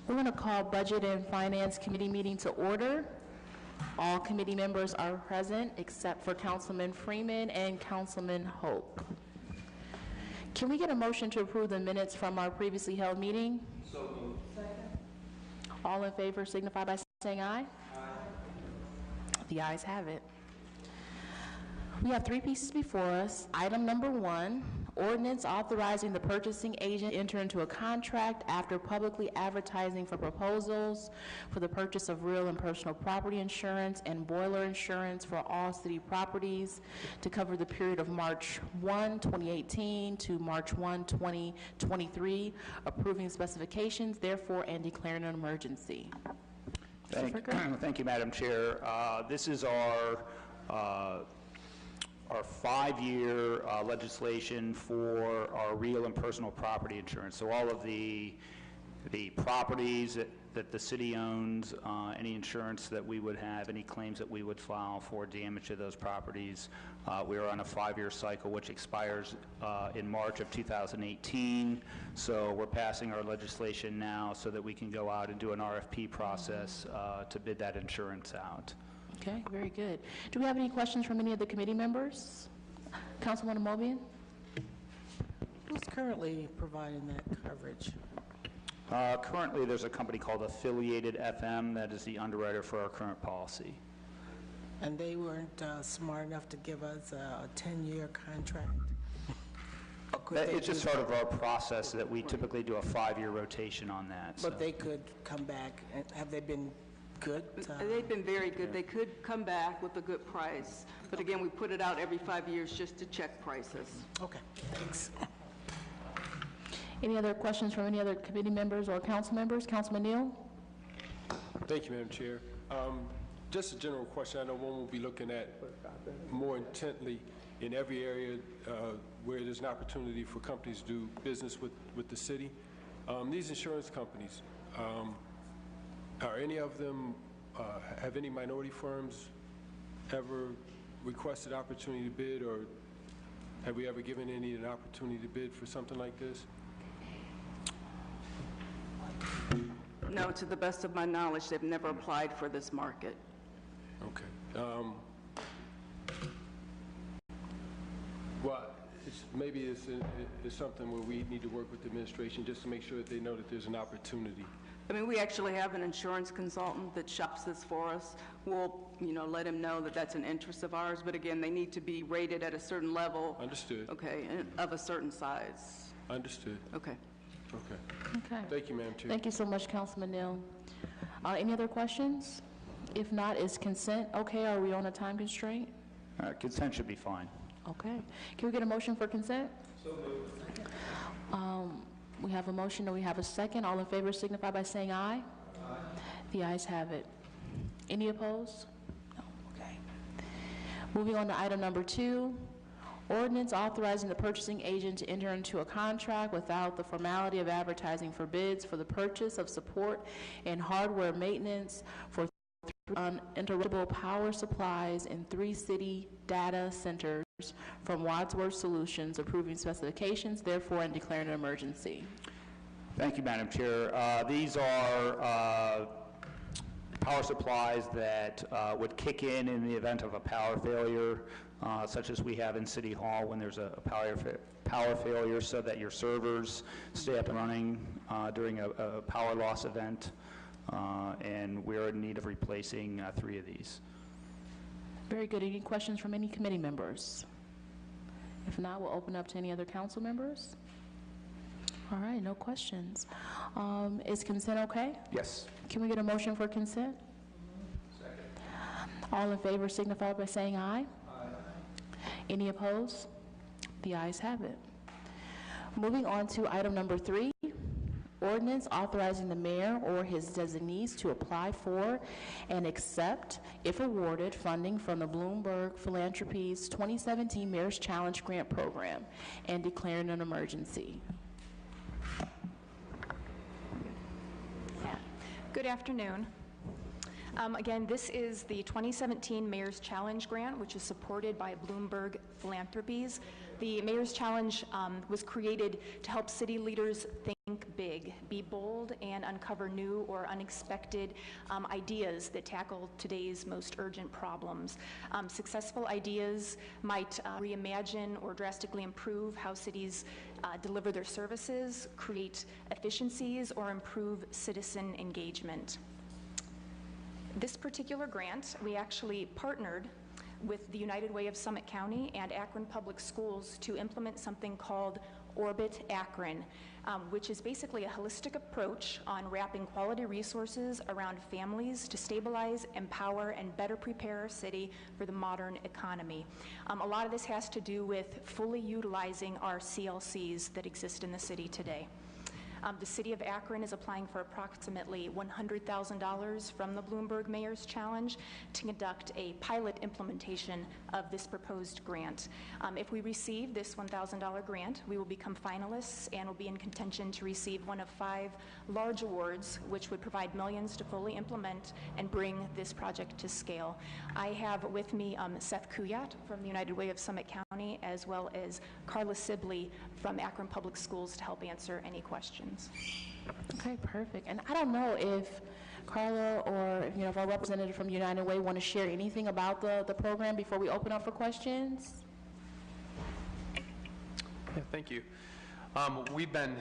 We're going to call Budget and Finance Committee meeting to order. All committee members are present except for Councilman Freeman and Councilman Hope. Can we get a motion to approve the minutes from our previously held meeting? So moved. Second. All in favor signify by saying aye. Aye. The ayes have it. We have three pieces before us. Item number 1, ordinance authorizing the purchasing agent to enter into a contract after publicly advertising for proposals for the purchase of real and personal property insurance and boiler insurance for all city properties to cover the period of March 1, 2018 to March 1, 2023, approving specifications, therefore, and declaring an emergency. Thank you, Madam Chair. This is our 5-year legislation for our real and personal property insurance. So all of the properties that the city owns, any insurance that we would have, any claims that we would file for damage to those properties. We are on a 5-year cycle which expires in March of 2018. So we're passing our legislation now so that we can go out and do an RFP process to bid that insurance out. Okay, very good. Do we have any questions from any of the committee members? Councilwoman Mobian? Who's currently providing that coverage? Currently, there's a company called Affiliated FM that is the underwriter for our current policy. And they weren't smart enough to give us a 10-year contract? It's just sort of our process that we typically do a 5-year rotation on that. But so. they could come back, and have they been good? They've been very good. They could come back with a good price. But again, we put it out every 5 years just to check prices. Okay, thanks. Any other questions from any other committee members or council members? Councilman Neal? Thank you, Madam Chair. Just a general question. I know one will be looking at more intently in every area where there's an opportunity for companies to do business with the city. These insurance companies, are any of them, have any minority firms ever requested opportunity to bid, or have we ever given any an opportunity to bid for something like this? No, to the best of my knowledge, they've never applied for this market. Okay. Well, maybe it's something where we need to work with the administration just to make sure that they know that there's an opportunity. I mean, we actually have an insurance consultant that shops this for us. We'll, let him know that that's an interest of ours. But again, they need to be rated at a certain level. Understood. Okay, and of a certain size. Understood. Okay. Okay. Okay. Thank you, Madam Chair. Thank you so much, Councilman Neal. Any other questions? If not, is consent okay? Are we on a time constraint? Consent should be fine. Okay. Can we get a motion for consent? So moved. We have a motion. Do we have a second? All in favor signify by saying aye. Aye. The ayes have it. Any opposed? No. Okay. Moving on to item number 2, ordinance authorizing the purchasing agent to enter into a contract without the formality of advertising for bids for the purchase of support and hardware maintenance for uninterruptible power supplies in 3 city data centers from Wadsworth Solutions, approving specifications, therefore, and declaring an emergency. Thank you, Madam Chair. These are power supplies that would kick in the event of a power failure, such as we have in City Hall when there's a power failure, so that your servers stay up and running during a power loss event. And we're in need of replacing 3 of these. Very good. Any questions from any committee members? If not, we'll open up to any other council members. All right, no questions. Is consent okay? Yes. Can we get a motion for consent? Second. All in favor signify by saying aye. Aye. Any opposed? The ayes have it. Moving on to item number 3. Ordinance authorizing the mayor or his designees to apply for and accept, if awarded, funding from the Bloomberg Philanthropies 2017 Mayor's Challenge Grant Program and declaring an emergency. Good afternoon. Again, this is the 2017 Mayor's Challenge Grant, which is supported by Bloomberg Philanthropies. The Mayor's Challenge was created to help city leaders think big, be bold, and uncover new or unexpected ideas that tackle today's most urgent problems. Successful ideas might reimagine or drastically improve how cities deliver their services, create efficiencies, or improve citizen engagement. This particular grant, we actually partnered with the United Way of Summit County and Akron Public Schools to implement something called Orbit Akron, which is basically a holistic approach on wrapping quality resources around families to stabilize, empower, and better prepare our city for the modern economy. A lot of this has to do with fully utilizing our CLCs that exist in the city today. The City of Akron is applying for approximately $100,000 from the Bloomberg Mayor's Challenge to conduct a pilot implementation of this proposed grant. If we receive this $1,000 grant, we will become finalists and will be in contention to receive one of 5 large awards, which would provide millions to fully implement and bring this project to scale. I have with me Seth Kuyat from the United Way of Summit County, as well as Carla Sibley from Akron Public Schools to help answer any questions. Okay, perfect. And I don't know if Carla or if our representative from United Way want to share anything about the program before we open up for questions. Yeah, thank you. We've been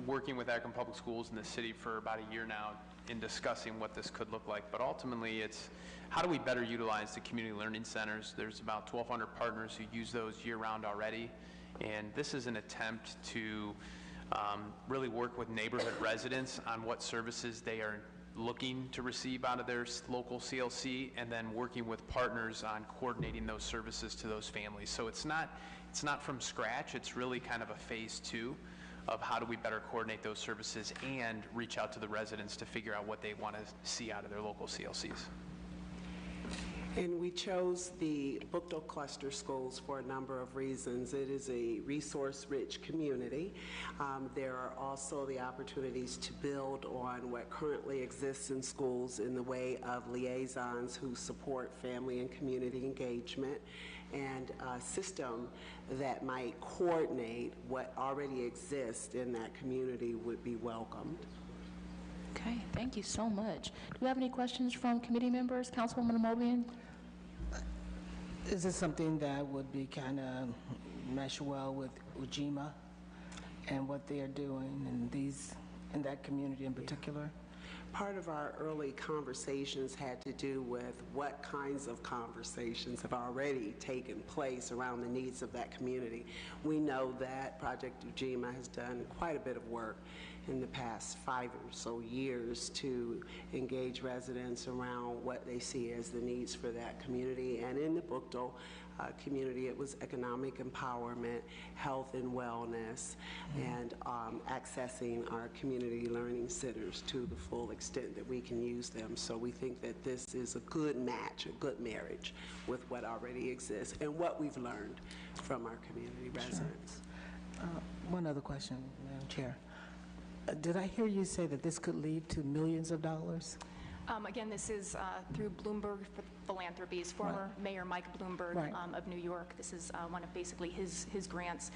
working with Akron Public Schools in the city for about a year now in discussing what this could look like, but ultimately it's how do we better utilize the community learning centers? There's about 1,200 partners who use those year-round already, and this is an attempt to really work with neighborhood residents on what services they are looking to receive out of their local CLC, and then working with partners on coordinating those services to those families. So it's not from scratch, it's really kind of a phase 2 of how do we better coordinate those services and reach out to the residents to figure out what they want to see out of their local CLCs. And we chose the Bookdale cluster schools for a number of reasons. It is a resource-rich community. There are also the opportunities to build on what currently exists in schools in the way of liaisons who support family and community engagement, and a system that might coordinate what already exists in that community would be welcomed. Okay, thank you so much. Do we have any questions from committee members? Councilwoman Amobian? Is this something that would be kind of mesh well with Ujima and what they are doing in that community in particular? Part of our early conversations had to do with what kinds of conversations have already taken place around the needs of that community. We know that Project Ujima has done quite a bit of work in the past 5 or so years to engage residents around what they see as the needs for that community. And in the Bookdale community, it was economic empowerment, health and wellness, and accessing our community learning centers to the full extent that we can use them. So we think that this is a good match, a good marriage with what already exists and what we've learned from our community residents. One other question, Madam Chair. Did I hear you say that this could lead to millions of dollars? Again, this is through Bloomberg Philanthropies, former Mayor Mike Bloomberg of New York. This is one of basically his grants.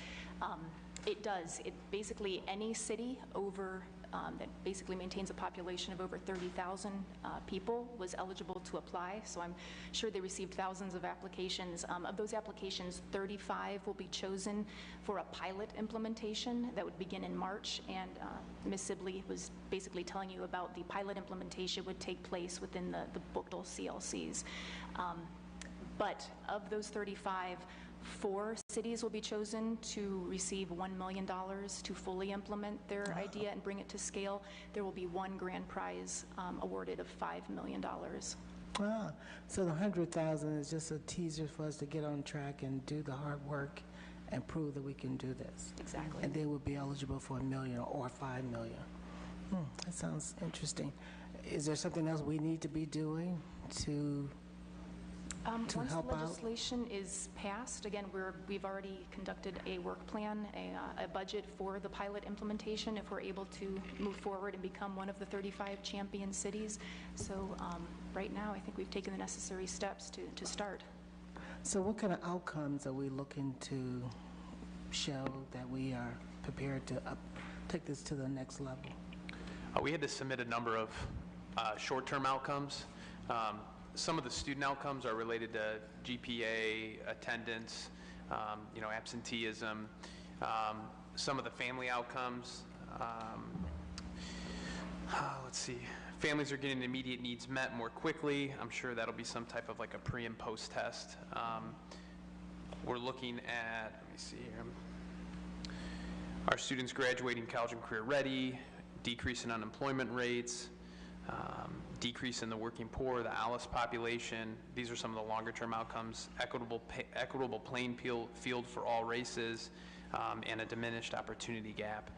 It basically any city over that basically maintains a population of over 30,000 people was eligible to apply. So I'm sure they received thousands of applications. Of those applications, 35 will be chosen for a pilot implementation that would begin in March. And Ms. Sibley was basically telling you about the pilot implementation would take place within the Bookdale CLCs. But of those 35, 4 cities will be chosen to receive $1 million to fully implement their idea and bring it to scale. There will be 1 grand prize awarded of $5 million. So the 100,000 is just a teaser for us to get on track and do the hard work and prove that we can do this. Exactly. And they would be eligible for $1 million or $5 million. That sounds interesting. Is there something else we need to be doing to to Once help the out? legislation is passed, again, we've already conducted a work plan, a budget for the pilot implementation if we're able to move forward and become one of the 35 champion cities. So right now, I think we've taken the necessary steps to start. So what kind of outcomes are we looking to show that we are prepared to take this to the next level? We had to submit a number of short-term outcomes. Some of the student outcomes are related to GPA, attendance, absenteeism. Some of the family outcomes, let's see, families are getting immediate needs met more quickly. I'm sure that'll be some type of like a pre and post test. We're looking at, let me see here, our students graduating college and career ready, decrease in unemployment rates, decrease in the working poor, the ALICE population. These are some of the longer term outcomes, equitable playing field for all races, and a diminished opportunity gap.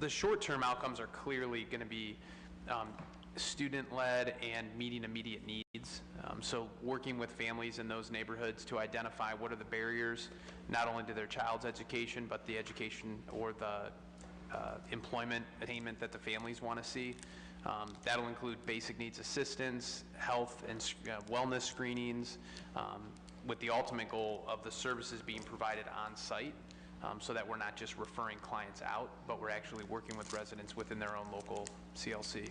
The short term outcomes are clearly going to be student-led and meeting immediate needs. So working with families in those neighborhoods to identify what are the barriers, not only to their child's education, but the education or the employment attainment that the families want to see. That'll include basic needs assistance, health and wellness screenings, with the ultimate goal of the services being provided on site, so that we're not just referring clients out, but we're actually working with residents within their own local CLC.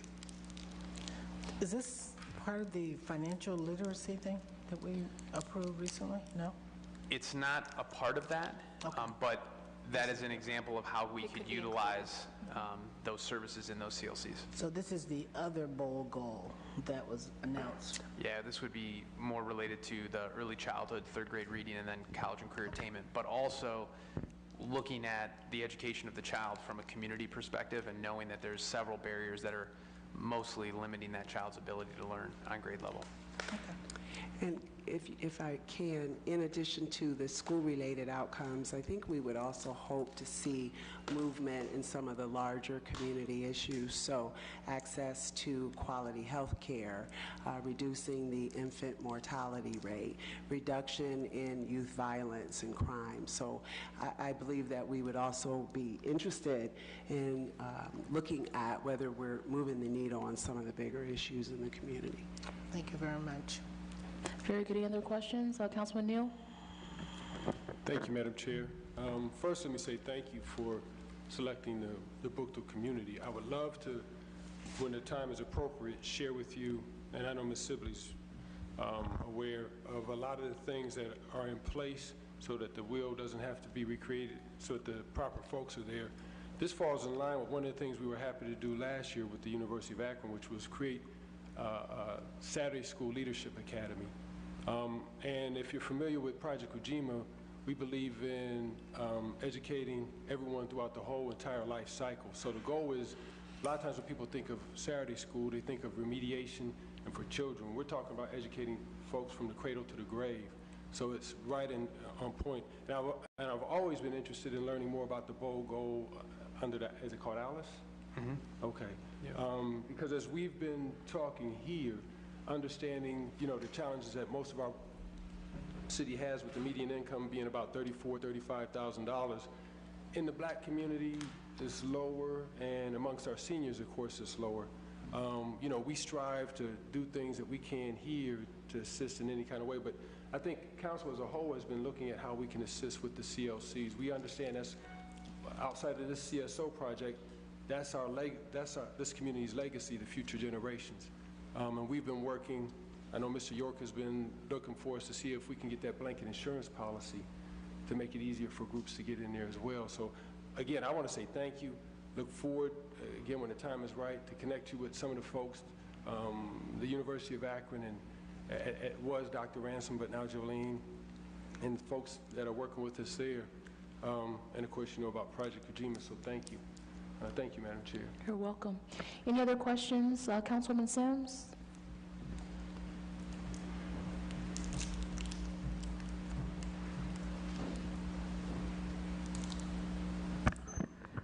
Is this part of the financial literacy thing that we approved recently? No? It's not a part of that, Okay. but that is an example of how we It could could be utilize those services in those CLCs. So this is the other bold goal that was announced. Yeah, this would be more related to the early childhood, third grade reading, and then college and career attainment, but also looking at the education of the child from a community perspective and knowing that there's several barriers that are mostly limiting that child's ability to learn on grade level. And if I can, in addition to the school-related outcomes, I think we would also hope to see movement in some of the larger community issues. So access to quality health care, reducing the infant mortality rate, reduction in youth violence and crime. So I believe that we would also be interested in looking at whether we're moving the needle on some of the bigger issues in the community. Thank you very much. Very good. Any other questions? Councilman Neal? Thank you, Madam Chair. First, let me say thank you for selecting the Bookto community. I would love to, when the time is appropriate, share with you, and I know Ms. Sibley's aware of a lot of the things that are in place so that the wheel doesn't have to be recreated, so that the proper folks are there. This falls in line with one of the things we were happy to do last year with the University of Akron, which was create Saturday School Leadership Academy. And if you're familiar with Project Ujima, we believe in educating everyone throughout the whole entire life cycle. So the goal is, a lot of times when people think of Saturday school, they think of remediation and for children. We're talking about educating folks from the cradle to the grave. So it's right on point. And I've always been interested in learning more about the bold goal under that, is it called ALICE? Mm-hmm. Okay. Yeah. Because as we've been talking here, understanding, the challenges that most of our city has with the median income being about $34,000, $35,000. In the black community, it's lower, and amongst our seniors, of course, it's lower. We strive to do things that we can here to assist in any kind of way, but I think council as a whole has been looking at how we can assist with the CLCs. We understand that's outside of this CSO project, that's this community's legacy, the future generations. And we've been working, I know Mr. York has been looking for us to see if we can get that blanket insurance policy to make it easier for groups to get in there as well. So again, I want to say thank you. Look forward, again, when the time is right, to connect you with some of the folks, the University of Akron, and it was Dr. Ransom, but now Jolene, and the folks that are working with us there. And of course, about Project Ujima, so thank you. Thank you, Madam Chair. You're welcome. Any other questions, Councilwoman Sims?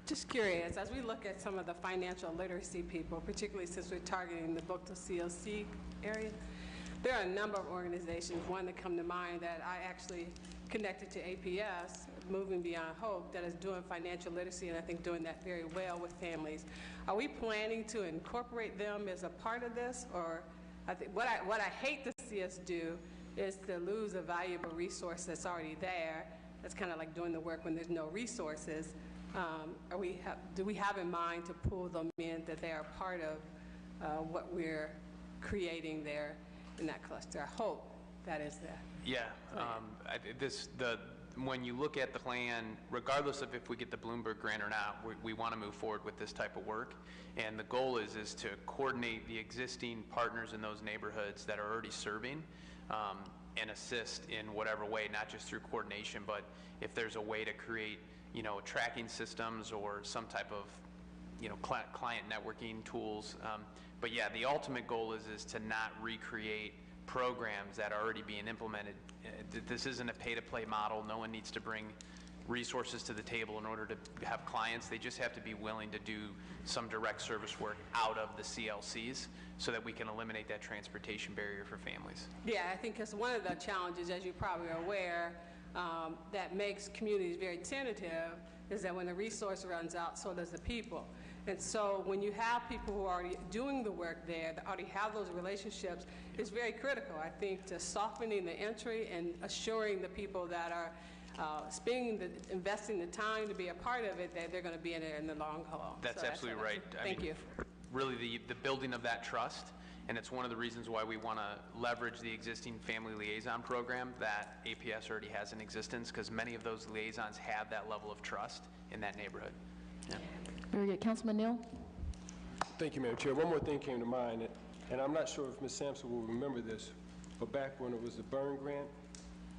Just curious, as we look at some of the financial literacy people, particularly since we're targeting the Bookto CLC area, There are a number of organizations, one that come to mind that I actually connected to APS, Moving Beyond Hope, that is doing financial literacy and I think doing that very well with families. Are we planning to incorporate them as a part of this? Or I think what I hate to see us do is to lose a valuable resource that's already there. That's kind of like doing the work when there's no resources. Do we have in mind to pull them in, that they are part of what we're creating there in that cluster? I hope that is that. Yeah, when you look at the plan, regardless of if we get the Bloomberg grant or not, we want to move forward with this type of work. And the goal is to coordinate the existing partners in those neighborhoods that are already serving and assist in whatever way, not just through coordination, but if there's a way to create, tracking systems or some type of, client networking tools. But yeah, the ultimate goal is to not recreate programs that are already being implemented. This isn't a pay-to-play model. No one needs to bring resources to the table in order to have clients. They just have to be willing to do some direct service work out of the CLCs so that we can eliminate that transportation barrier for families. Yeah, I think because one of the challenges, as you probably are aware, that makes communities very tentative is that when the resource runs out, so does the people. And so when you have people who are already doing the work there, that already have those relationships, it's very critical, I think, to softening the entry and assuring the people that are investing the time to be a part of it, that they're going to be in it in the long haul. That's absolutely right. Thank you. Really the building of that trust, and it's one of the reasons why we want to leverage the existing family liaison program that APS already has in existence, because many of those liaisons have that level of trust in that neighborhood. Yeah. Very good. Councilman Neal? Thank you, Madam Chair. One more thing came to mind, and I'm not sure if Ms. Sampson will remember this, but back when it was the burn grant,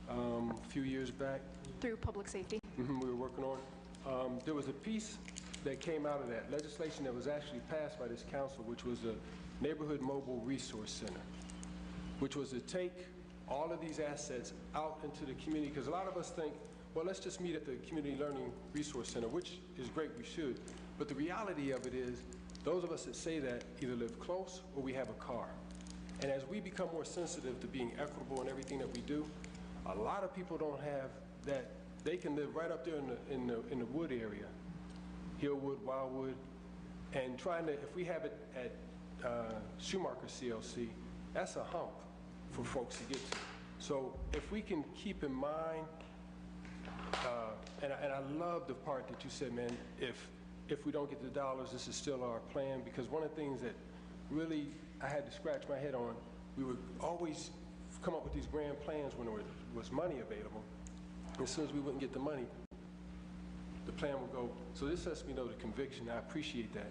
a few years back, Through public safety. we were working on, there was a piece that came out of that legislation that was actually passed by this council, which was the Neighborhood Mobile Resource Center, which was to take all of these assets out into the community, because a lot of us think, well, let's just meet at the Community Learning Resource Center, which is great, we should. But the reality of it is, those of us that say that either live close or we have a car. And as we become more sensitive to being equitable in everything that we do, a lot of people don't have that. They can live right up there in the wood area, Hillwood, Wildwood, and if we have it at Schumacher CLC, that's a hump for folks to get to. So if we can keep in mind, and I love the part that you said, man, if we don't get the dollars, this is still our plan, because one of the things that really I had to scratch my head on, we would always come up with these grand plans when there was money available. As soon as we wouldn't get the money, the plan would go. So this lets me know the conviction. I appreciate that.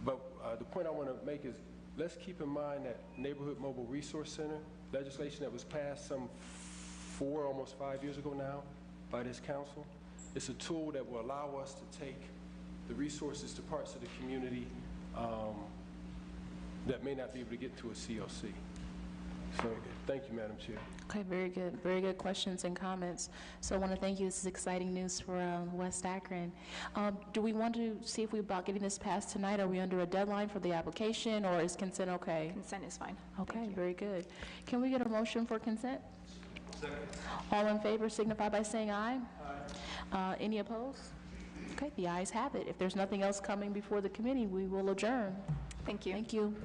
But the point I want to make is, let's keep in mind that Neighborhood Mobile Resource Center legislation that was passed some almost 5 years ago now by this council. It's a tool that will allow us to take the resources to parts of the community that may not be able to get to a CLC. So thank you, Madam Chair. Okay, very good. Very good questions and comments. So I want to thank you. This is exciting news for West Akron. Do we want to see if we're about getting this passed tonight? Are we under a deadline for the application, or is consent okay? Consent is fine. Okay, very good. Can we get a motion for consent? Second. All in favor signify by saying aye. Aye. Any opposed? Okay, the ayes have it. If there's nothing else coming before the committee, we will adjourn. Thank you. Thank you.